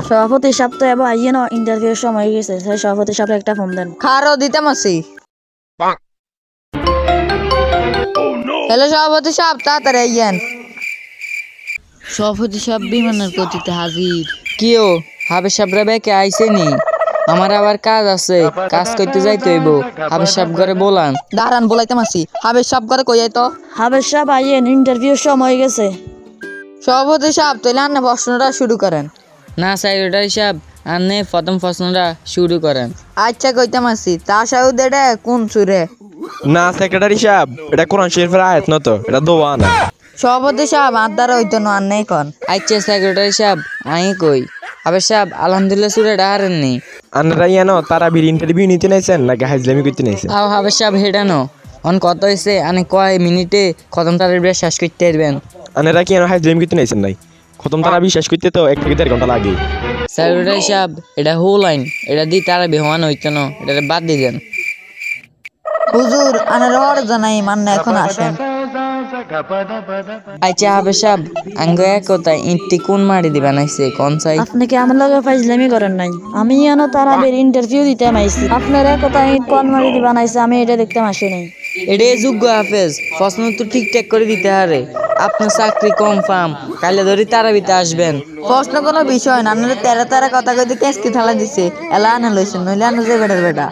সভাপতি সাহেব তো এবার আইয়ে না ইন্টারভিউর সময় হয়ে গেছে, সেই সভাপতি সাহেব একটা ফোন দেন। খারো দিতাম আছি। হ্যালো সভাপতি সাহেব, তাড়াতাড়ি আইয়েন। সভাপতি সাহেব বিমানের গতিতে হাজির। কিও হাবের সাহেবরা বেকে আইসেনি, আমার আবার কাজ আছে, কাজ করতে যাইতে হইব। হাবের সাহেব ঘরে বলান। দাঁড়ান বলাইতাম আছি। হাবের সাহেব ঘরে কই তো। হাবের সাহেব আইয়েন, ইন্টারভিউর সময় হয়ে গেছে। সভাপতি সাহেব তাহলে আপনি প্রশ্নটা শুরু করেন। না সেক্রেটারি সাহেব, আপনি প্রথম প্রশ্নটা শুরু করেন। আচ্ছা কইতাম আছি, তা সাউদ এটা কোন সুরে? না সেক্রেটারি সাহেব, এটা কোরআন শরীফের আয়াত না তো, এটা দোয়া না। সভাপতি সাহেব আদার হইতো না, আর নেই কন। আচ্ছা সেক্রেটারি সাহেব, আমি কই। হাবের সাহেব আলহামদুলিল্লাহ সুরেটা হারেননি। আনারা ইয়ানো তারা বির ইন্টারভিউ নিতে নাইছেন নাকি হাজলামি করতে নাইছেন? আও হাবের সাহেব হেডানো অন কত হয়েছে, আনে কয় মিনিটে খতম তারের বেশ শেষ করতে পারবেন। আনারা কি হাজলামি করতে নাইছেন নাই? খতম তারা বিশ্বাস করতে তো 1 থেকে 1.5 ঘন্টা লাগে। সেক্রেটারি সাহেব এটা হোল লাইন, এটা দিয়ে তারা বেহমান হইতো না, এটা বাদ দিয়ে দেন। হুজুর আনার হর জানাই মান্না এখন আসেন। আচ্ছা হাবের সাহেব, আঙ্গ এক কথা ইটটি কোন মারি দিবা নাইছে কোন সাই? আপনি কি আমার লগে ফাইজলামি করেন নাই? আমি জানো তারা বের ইন্টারভিউ দিতে আইছি, আপনার কথা কোন মারি দিবা নাইছে আমি এটা দেখতে আসি নাই। এটাই যোগ্য হাফেজ, প্রশ্ন তো ঠিকঠাক করে দিতে হারে। আপনার চাকরি কনফার্ম, কালে ধরে তারাবিতে আসবেন। প্রশ্ন কোনো বিষয় না, আপনারা তেরা তেরা কথা কইতে কেসকি থালা দিছে, এলা আনা লইছেন নইলে আনা যে বেটার বেটা।